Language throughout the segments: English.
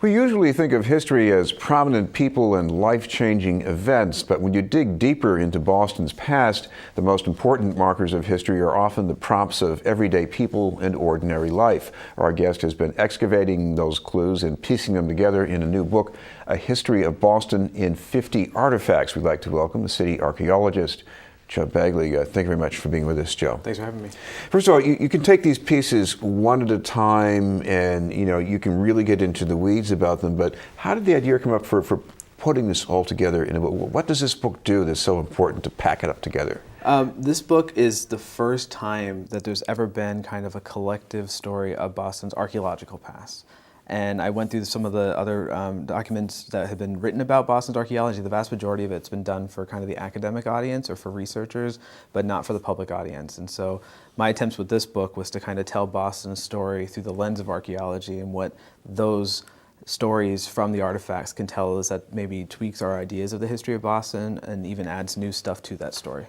We usually think of history as prominent people and life-changing events, but when you dig deeper into Boston's past, the most important markers of history are often the prompts of everyday people and ordinary life. Our guest has been excavating those clues and piecing them together in a new book, A History of Boston in 50 Artifacts. We'd like to welcome the city archaeologist, Joe Bagley. Thank you very much for being with us, Joe. Thanks for having me. First of all, you can take these pieces one at a time and, you can really get into the weeds about them, but how did the idea come up for putting this all together in a book? What does this book do that's so important to pack it up together? This book is the first time that there's ever been kind of a collective story of Boston's archaeological past. And I went through some of the other documents that have been written about Boston's archaeology. The vast majority of it's been done for kind of the academic audience or for researchers, but not for the public audience. And so my attempts with this book was to kind of tell Boston's story through the lens of archaeology and what those stories from the artifacts can tell us that maybe tweaks our ideas of the history of Boston and even adds new stuff to that story.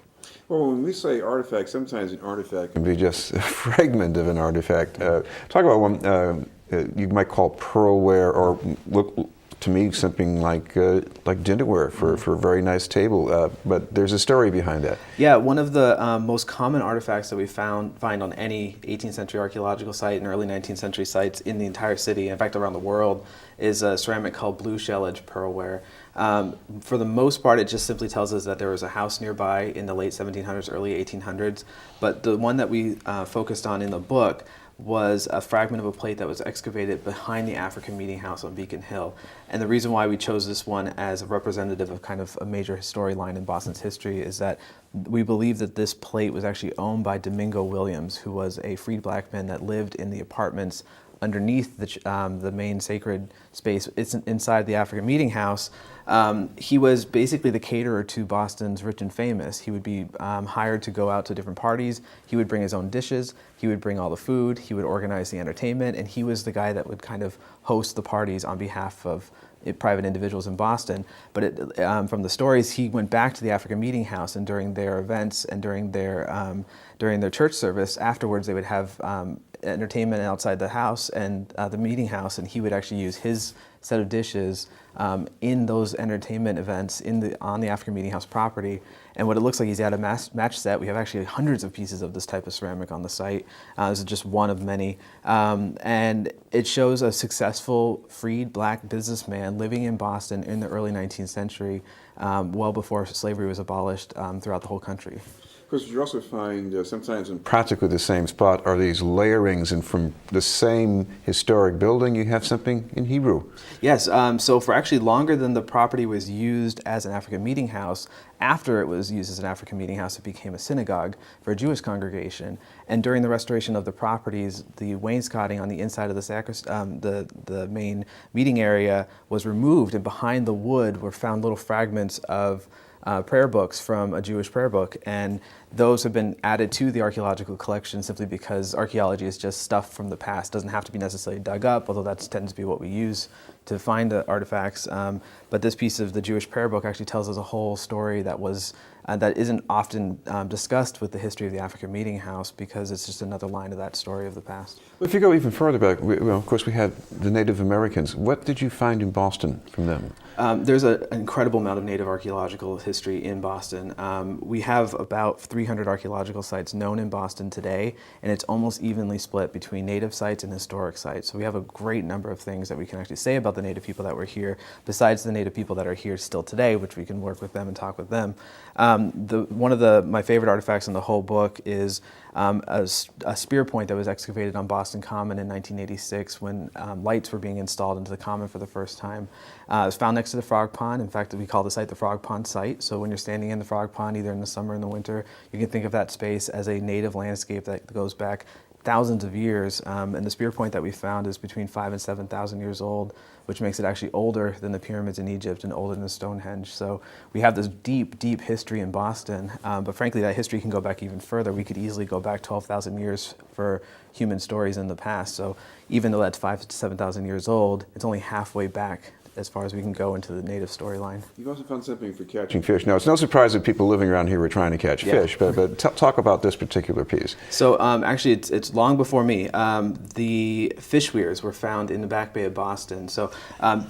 Well, when we say artifact, sometimes an artifact can be just a fragment of an artifact. Talk about one you might call pearlware, or look to me something like dinnerware for a very nice table. But there's a story behind that. Yeah, one of the most common artifacts that we find on any 18th century archaeological site and early 19th century sites in the entire city, in fact around the world, is a ceramic called blue shell edge pearlware. For the most part, it just simply tells us that there was a house nearby in the late 1700s, early 1800s. But the one that we focused on in the book was a fragment of a plate that was excavated behind the African Meeting House on Beacon Hill. And the reason why we chose this one as a representative of kind of a major storyline in Boston's history is that we believe that this plate was actually owned by Domingo Williams, who was a freed black man that lived in the apartments underneath the main sacred space. It's inside the African Meeting House. He was basically the caterer to Boston's rich and famous. He would be hired to go out to different parties. He would bring his own dishes. He would bring all the food. He would organize the entertainment, and he was the guy that would kind of host the parties on behalf of private individuals in Boston. But from the stories, he went back to the African Meeting House, and during their events and during their church service afterwards, they would have entertainment outside the house and the meeting house, and he would actually use his set of dishes in those entertainment events on the African Meeting House property. And what it looks like, he's at a match set. We have actually hundreds of pieces of this type of ceramic on the site. This is just one of many. And it shows a successful freed black businessman living in Boston in the early 19th century, well before slavery was abolished throughout the whole country. Of course, you also find sometimes in practically the same spot are these layerings, and from the same historic building you have something in Hebrew. Yes, so for actually longer than the property was used as an African meeting house, after it was used as an African meeting house, it became a synagogue for a Jewish congregation. And during the restoration of the properties, the wainscoting on the inside of the main meeting area was removed, and behind the wood were found little fragments of prayer books from a Jewish prayer book, and those have been added to the archaeological collection simply because archaeology is just stuff from the past. It doesn't have to be necessarily dug up, although that tends to be what we use to find the artifacts. But this piece of the Jewish prayer book actually tells us a whole story that isn't often discussed with the history of the African Meeting House, because it's just another line of that story of the past. Well, if you go even further back, of course, we had the Native Americans. What did you find in Boston from them? There's an incredible amount of Native archaeological history in Boston. We have about 300 archaeological sites known in Boston today, and it's almost evenly split between Native sites and historic sites. So we have a great number of things that we can actually say about the Native people that were here, besides the Native people that are here still today, which we can work with them and talk with them. One of my favorite artifacts in the whole book is a spear point that was excavated on Boston Common in 1986 when lights were being installed into the Common for the first time. It was found next to the Frog Pond. In fact, we call the site the Frog Pond site. So when you're standing in the Frog Pond, either in the summer or in the winter, you can think of that space as a native landscape that goes back thousands of years. And the spear point that we found is between 5,000 and 7,000 years old, which makes it actually older than the pyramids in Egypt and older than Stonehenge. So we have this deep, deep history in Boston. But frankly, that history can go back even further. We could easily go back 12,000 years for human stories in the past. So even though that's 5,000 to 7,000 years old, it's only halfway back as far as we can go into the native storyline. You've also found something for catching fish. Now, it's no surprise that people living around here were trying to catch fish, but talk about this particular piece. So actually, it's long before me. The fish weirs were found in the Back Bay of Boston. So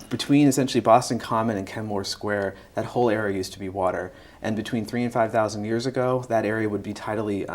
between essentially Boston Common and Kenmore Square, that whole area used to be water. And between 3,000 and 5,000 years ago, that area would be tidally,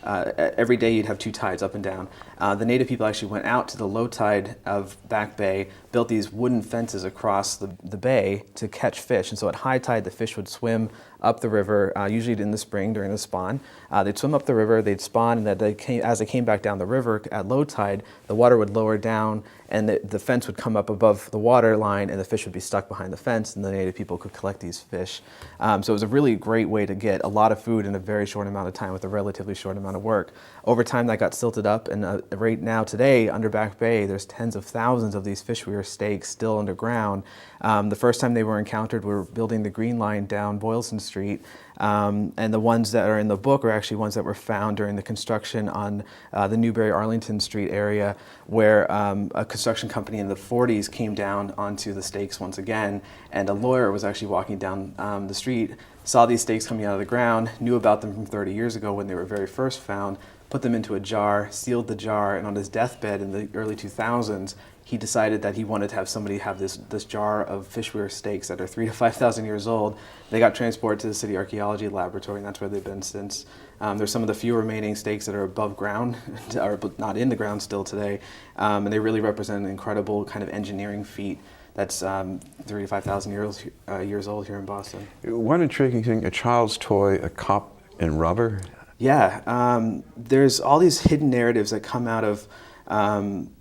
every day you'd have two tides up and down. The native people actually went out to the low tide of Back Bay, built these wooden fences across the bay to catch fish. And so at high tide, the fish would swim up the river, usually in the spring during the spawn. They'd swim up the river, they'd spawn, and as they came back down the river at low tide, the water would lower down and the fence would come up above the water line and the fish would be stuck behind the fence and the native people could collect these fish. So it was a really great way to get a lot of food in a very short amount of time with a relatively short amount of work. Over time that got silted up, and right now today under Back Bay there's tens of thousands of these fish weir stakes still underground. The first time they were encountered, we were building the Green Line down Boylston Street, and the ones that are in the book are actually ones that were found during the construction on the Newbury-Arlington Street area, where a construction company in the 40s came down onto the stakes once again, and a lawyer was actually walking down the street, saw these stakes coming out of the ground, knew about them from 30 years ago when they were very first found, put them into a jar, sealed the jar, and on his deathbed in the early 2000s, he decided that he wanted to have somebody have this jar of fish weir stakes that are 3,000 to 5,000 years old. They got transported to the City Archaeology Laboratory, and that's where they've been since. There's some of the few remaining stakes that are above ground, are not in the ground still today, and they really represent an incredible kind of engineering feat that's 3,000 to 5,000 years old here in Boston. One intriguing thing, a child's toy, a cop and rubber? Yeah, there's all these hidden narratives that come out of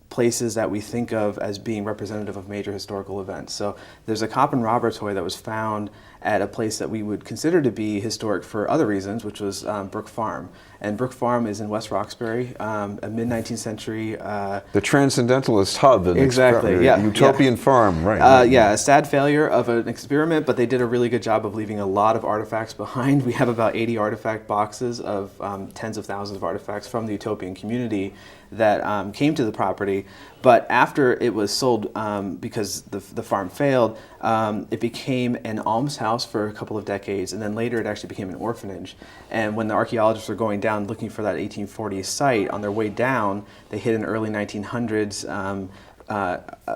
places that we think of as being representative of major historical events. So there's a cop and robber toy that was found at a place that we would consider to be historic for other reasons, which was Brook Farm. And Brook Farm is in West Roxbury, a mid-19th century... the Transcendentalist hub. Exactly, Utopian farm, right. Yeah, a sad failure of an experiment, but they did a really good job of leaving a lot of artifacts behind. We have about 80 artifact boxes of tens of thousands of artifacts from the Utopian community that came to the property. But after it was sold, because the farm failed, it became an almshouse for a couple of decades, and then later it actually became an orphanage. And when the archaeologists were going down looking for that 1840s site, on their way down, they hit an early 1900s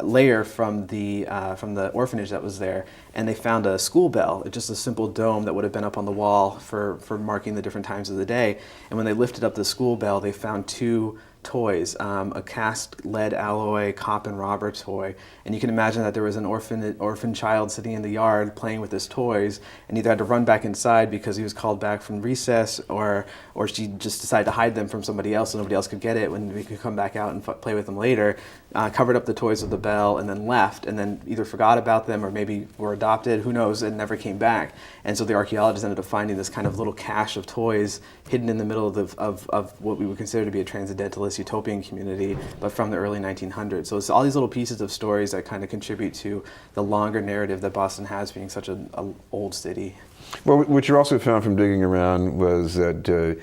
layer from the orphanage that was there, and they found a school bell, just a simple dome that would have been up on the wall for marking the different times of the day. And when they lifted up the school bell, they found two toys, a cast lead alloy cop and robber toy, and you can imagine that there was an orphan child sitting in the yard playing with his toys, and either had to run back inside because he was called back from recess, or she just decided to hide them from somebody else so nobody else could get it when we could come back out and play with them later. Covered up the toys with the bell and then left, and then either forgot about them or maybe were adopted, who knows, and never came back. And so the archaeologists ended up finding this kind of little cache of toys hidden in the middle of what we would consider to be a transcendentalist utopian community, but from the early 1900s. So it's all these little pieces of stories that kind of contribute to the longer narrative that Boston has being such an old city. Well, what you also found from digging around was that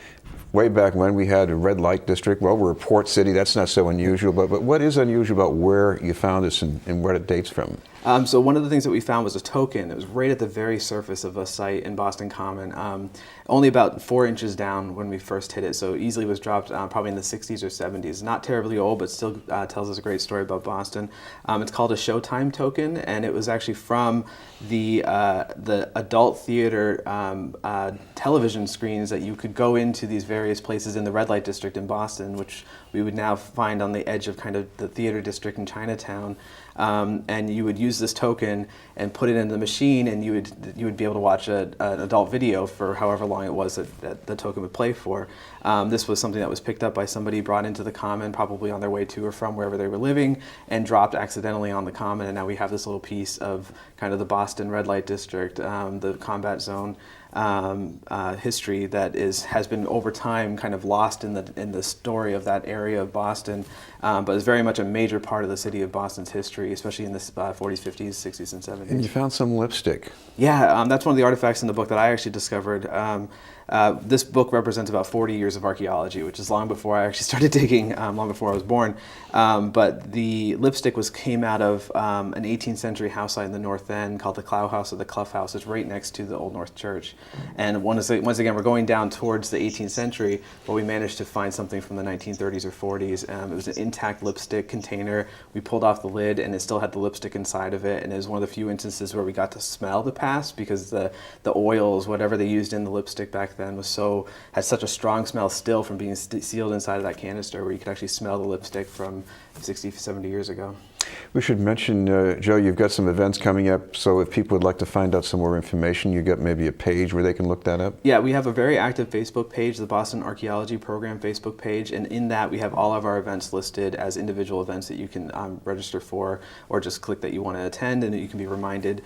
way back when we had a red light district. Well, we're a port city, that's not so unusual, but what is unusual about where you found this and where it dates from? So one of the things that we found was a token. It was right at the very surface of a site in Boston Common, only about 4 inches down when we first hit it, so easily was dropped probably in the 60s or 70s. Not terribly old, but still tells us a great story about Boston. It's called a Showtime Token, and it was actually from the adult theater television screens that you could go into these various places in the red light district in Boston, which we would now find on the edge of kind of the theater district in Chinatown. And you would use this token and put it in the machine, and you would be able to watch an adult video for however long it was that the token would play for. This was something that was picked up by somebody, brought into the Common, probably on their way to or from wherever they were living, and dropped accidentally on the Common, and now we have this little piece of kind of the Boston red light district, the combat zone history that has been over time kind of lost in the story of that area. area of Boston, but it's very much a major part of the city of Boston's history, especially in the 40s, 50s, 60s, and 70s. And you found some lipstick. Yeah, that's one of the artifacts in the book that I actually discovered. This book represents about 40 years of archaeology, which is long before I actually started digging, long before I was born. But the lipstick came out of an 18th century house site in the North End called the Clough House or the Clough House. It's right next to the Old North Church. And once again, we're going down towards the 18th century, but we managed to find something from the 1930s or 40s. It was an intact lipstick container. We pulled off the lid, and it still had the lipstick inside of it. And it was one of the few instances where we got to smell the past, because the oils, whatever they used in the lipstick back then, had such a strong smell still from being sealed inside of that canister, where you could actually smell the lipstick from 60, 70 years ago. We should mention, Joe, you've got some events coming up, so if people would like to find out some more information, you got maybe a page where they can look that up? Yeah, we have a very active Facebook page, the Boston Archaeology Program Facebook page, and in that we have all of our events listed as individual events that you can register for, or just click that you want to attend and that you can be reminded.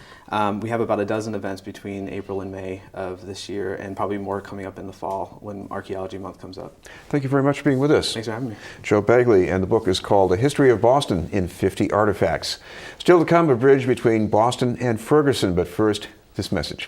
We have about a dozen events between April and May of this year, and probably more coming up in the fall when Archaeology Month comes up. Thank you very much for being with us. Thanks for having me. Joe Bagley, and the book is called A History of Boston in 50 Artifacts. Still to come, a bridge between Boston and Ferguson, but first, this message.